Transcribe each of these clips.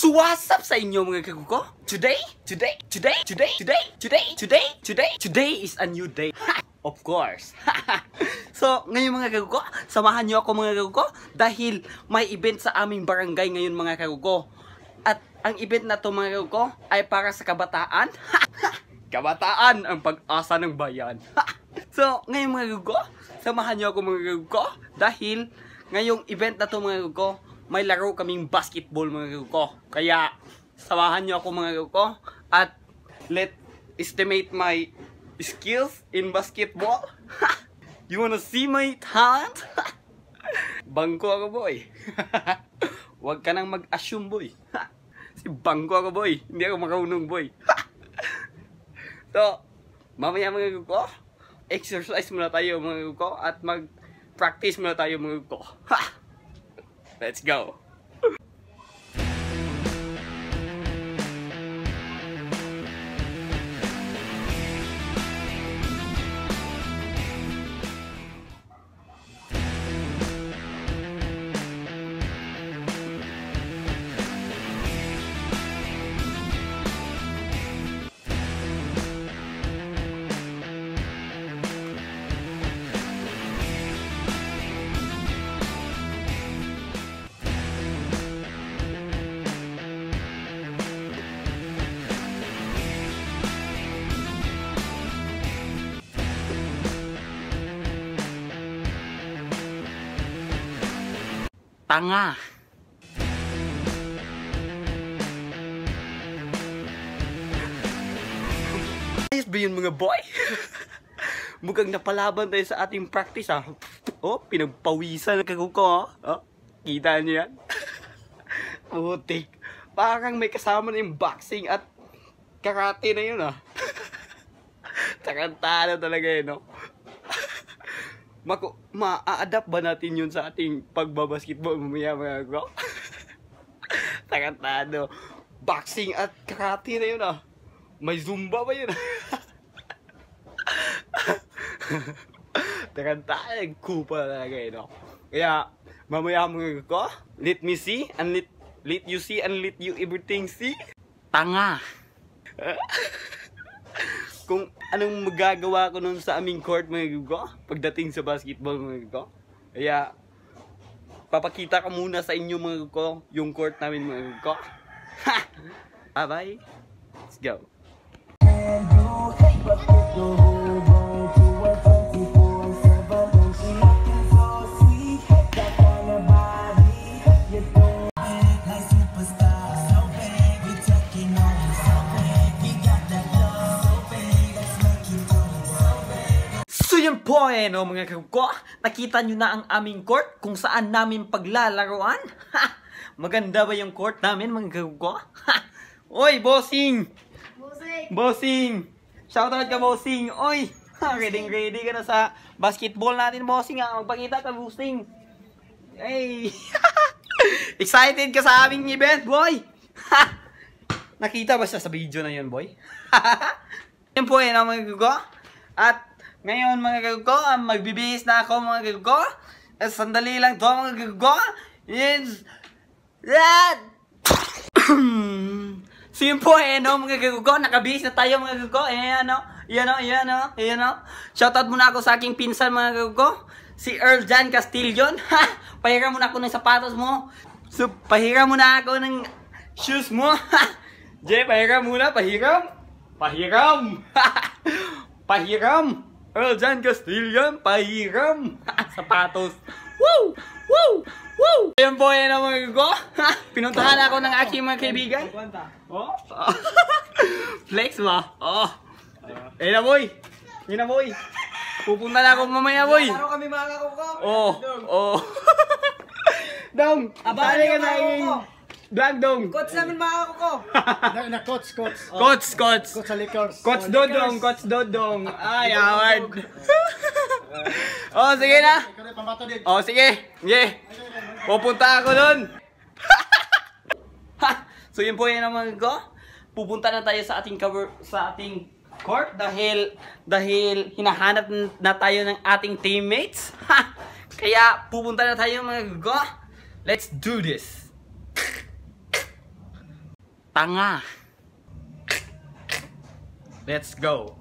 So what's up sa inyo mga kaguko? Today is a new day. Of course. So ngayon mga kaguko, samahan nyo ako mga kaguko dahil may event sa aming barangay ngayon mga kaguko. At ang event na to mga kaguko ay para sa kabataan. Kabataan ang pag-asa ng bayan. So ngayon mga kaguko, samahan nyo ako mga kaguko dahil ngayong event na to mga kaguko, may laro kaming basketball mga kaguko. Kaya samahan nyo ako mga kaguko at let estimate my skills in basketball. You wanna see my talent? Bangko ako boy. Huwag ka nang mag-assume boy. Si bangko ako boy. Hindi ako marunong boy. So mamaya mga kaguko, exercise muna tayo mga kaguko at mag-practice muna tayo mga kaguko. Let's go. Tanga. Ayos ba yun mga boy? Mukhang napalaban tayo sa ating practice ha. Oh, pinagpawisan ng kaguko ha. Oh, kita niyo yan? Putik. Parang may kasama na yung boxing at karate na yun ha. Tarantado talaga yun no. Ma-adapt ba natin yun sa ating pagbabasketball mamaya mga bro? Tarantado. Boxing at karate na yun ah. May zumba ba yun? Tarantado. Kupa talaga yun no? Kaya mamaya mga bro, let me see and let you see and let you everything see. Tanga. Kung anong magagawa ko nun sa aming court mga gugo pagdating sa basketball mga gugo. Kaya papakita ko muna sa inyo mga gugo yung court namin mga gugo. Bye bye. Let's go. Yun po no mga kaguko, nakita nyo na ang aming court kung saan namin paglalaruan. Maganda ba yung court namin mga kaguko? Oy bossing! Bossing! Shoutout ka bossing! Oy! Ready ka na sa basketball natin bossing ha. Magpakita ka bossing! Hey! Excited ka sa aming event boy! Nakita ba siya sa video na yun boy? Yun po no mga kaguko. At ngayon mga kaguko, magbibihis na ako mga kaguko. Sandali lang to mga kaguko. It's that. So yun po no mga kaguko, nakabihis na tayo mga kaguko. Ayan o. Shoutout muna ako sa aking pinsan mga kaguko, si Earl Jan Castillon. Pahiram muna ako ng sapatos mo. So pahiram muna ako ng shoes mo. Jay, pahiram muna, pahiram. Pahiram. Earl Jan Castillon, pahiram. Sapatos. Woo! Woo! Woo! Ayan po yan ang mga gugo. Pinuntahan ako ng aking mga kaibigan. Oh. Flex ba? Oh. Ayun na boy. Pupunta na ako mamaya boy. Laro kami mga kaguko. Oh. Dong, abali ka na yung vlog dong. Coach namin mga kaguko. Coach. Coach sa Lakers. Coach Dodong. Ay, award. Oh, sige na. Oh, sige. Pupunta ako doon. So yun po yan naman ko. Pupunta na tayo sa ating court dahil hinahanap na tayo ng ating teammates. Kaya pupunta na tayo mga go. Let's do this. tanga. Let's go.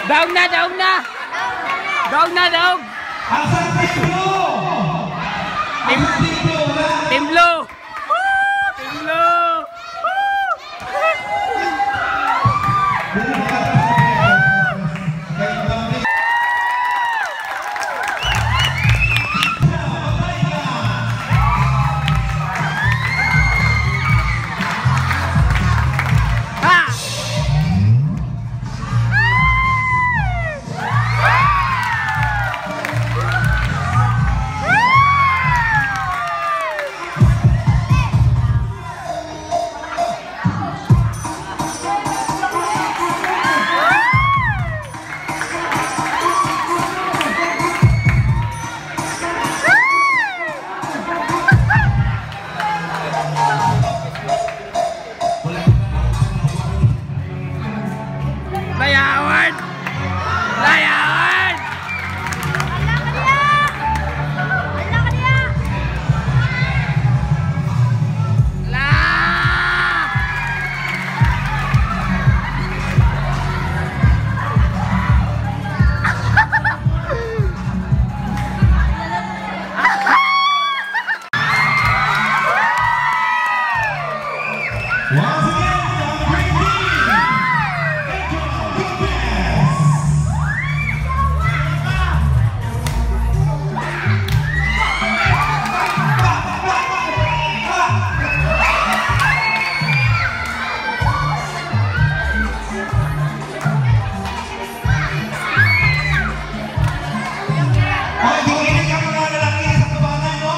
Daog na, daog na! Daog na, daog! Asan Team Blue? Team Blue na! Team Blue! Team Blue! Layawan! Layawan! Once again, the great team! Ay, bukinig ang mga lalaki sa kabanan, no?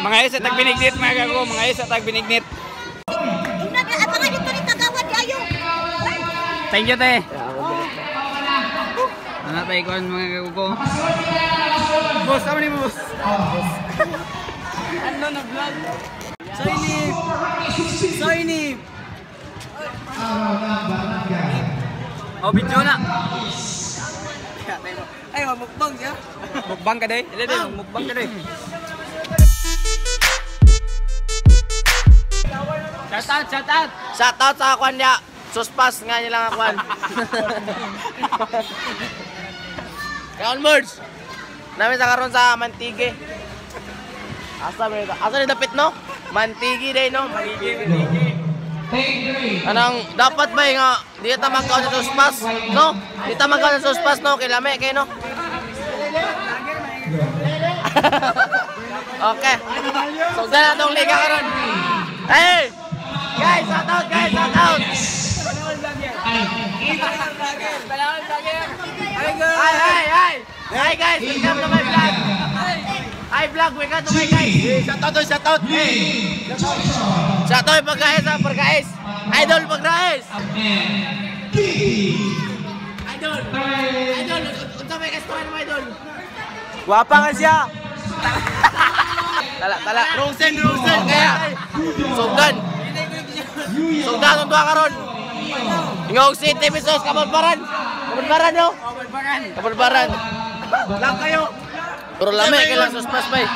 Mga isa tag binignit mga gago, mga isa tag binignit. Abangan dito rin kagawad ayo. Thank you te. Ano tayo kon mga gago ko? Boss, tama ni boss. Ano na vlog? Soinip. Soinip. Oh, video na. Ay, mukbang siya. Mukbang ka day? Hindi, mukbang ka day. Shout out, shout out. Shout out sa akwan niya. Suspas nga niya lang akwan. Kaon merge. Namin sa karon sa Mantigi. Asa ni dapit no? Mantigi day no? Mantigi. Anong dapat ba nga di ta magkaon sa suspas, no? Di ta magkaon sa suspas, no? Kay lami kay no. Okay. So dala tong liga karon. Hey! Guys, shout out, guys, shout out. Hi guys, welcome to my vlog. Hi vlog, welcome to my guys. Shout out. Hey. Shout out pagkais sa pagkais. Idol pagkais. Idol. Unsa may kastoy mo idol? Wapa nga siya. Tala. Rosen kaya. Sugdan ang tuwa karon. Ingog City Pisos Kabulbaran no? Kabulbaran. Lang kayo. Pero lami kay lang suspas bay.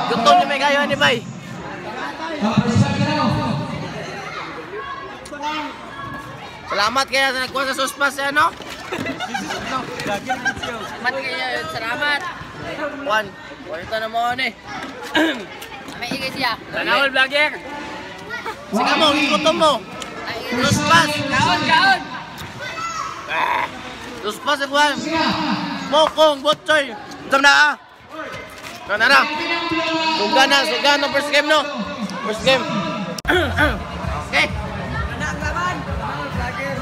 Gutom ni may kayo ni bay. Salamat kaya sa nagkuha sa suspas ano? Salamat. Juan, ito na mo ni. May igay siya. Tanawal vlogger. Sige mo, gutom mo. Suspas. Kaon. Suspas sa Juan. Mokong, botchoy. Saan na na. Sugan no first game no. First game. Okay. Anak laban. Vlogger.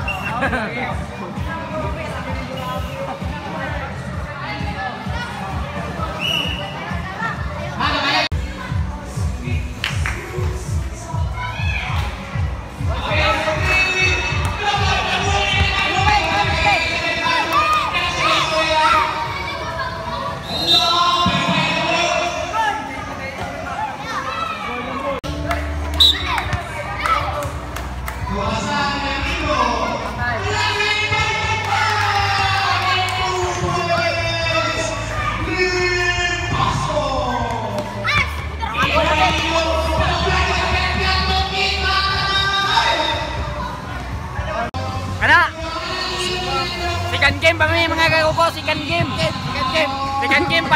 Second game pa may mga kaguko, second game. Second game.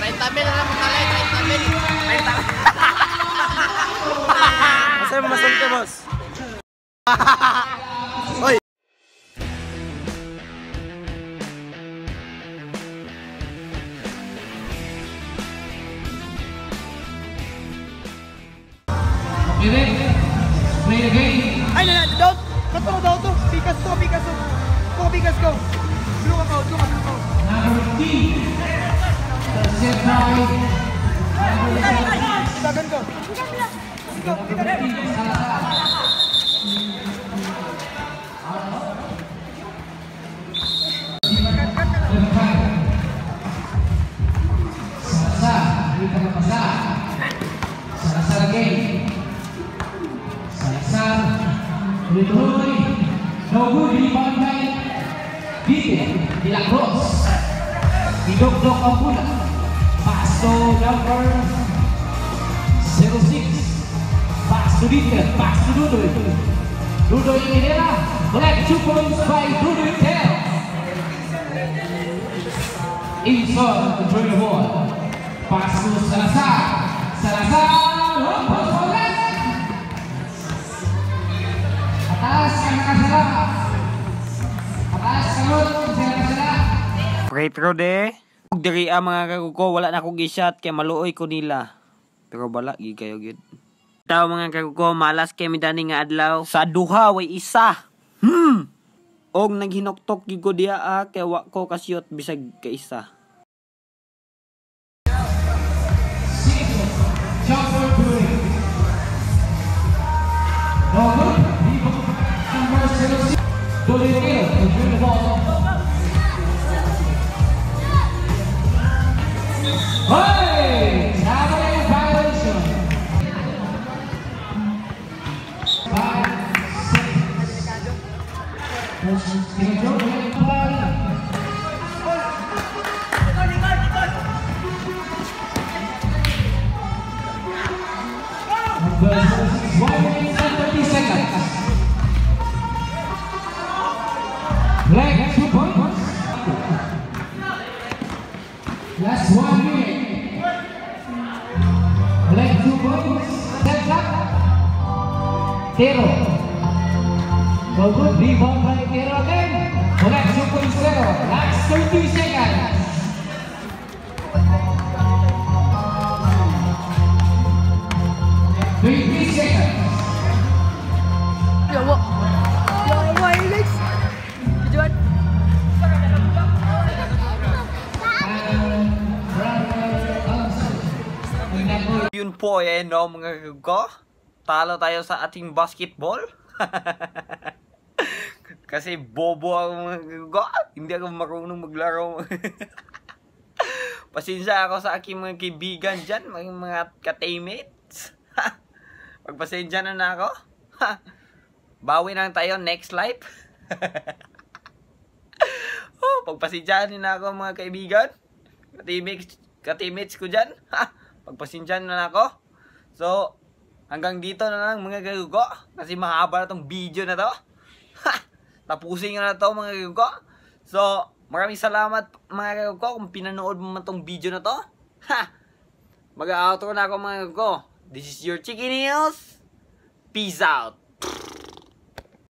30 mil na lang talay, 30 mil. Masaya mo masunod ka, boss. Oy. Play the game. Ay, daw to. Pikas ko. Blue out. Number 15. Set right. Bagan ko. Salazar again. Salazar. Return. No good. Rebound by Vite. De La Cruz. Idok ang pula. Pass to number 06. Pass to Vite. Pass to Dudoy. Dudoy Inera. Black 2 points by Dudoy Tel. Inside the trade ball. Pass to Salazar. Lompat bola. Atas yang nakasalah. Atas kalot yang nakasalah. Retro de. Ug diri mga kaguko, wala na akong gi-shot kay maluoy ko nila. Pero bala gi kayo gid. Taw mga kaguko, malas kay midani nga adlaw. Sa duha way isa. Og naghinoktok gyud ko diha kay wa ko kasyot bisag ka isa. Jumper doing. No good. Number 06. Dudoy Tel. Dudoy the ball. Hey! Another violation. 5 seconds. Black 2 points. Last 1 minute. Black 2 points. Set up. Tero. So good rebound by Tero again. Collect 2 points Tero. Last 30 seconds. Ya Allah. Ya Allah, guys. Tujuan. Yun po, no, mga kagko. Talo tayo sa ating basketball. Kasi bobo ako mga kagko. Hindi ako marunong maglaro. Pasensya ako sa aking mga kaibigan dyan, mga ka-teammates. Pagpasensya na ako. Bawi lang tayo next life. Pagpasensya na ako mga kaibigan. Ka-teammates ko dyan. Pagpasensya na ako. So, hanggang dito na lang mga kagko. Kasi mahaba na tong video na to. Tapusin na to mga kagko. So, maraming salamat mga kagko kung pinanood mo man tong video na to. Mag-outro na ako mga kagko. This is your Chicken Heels. Peace out.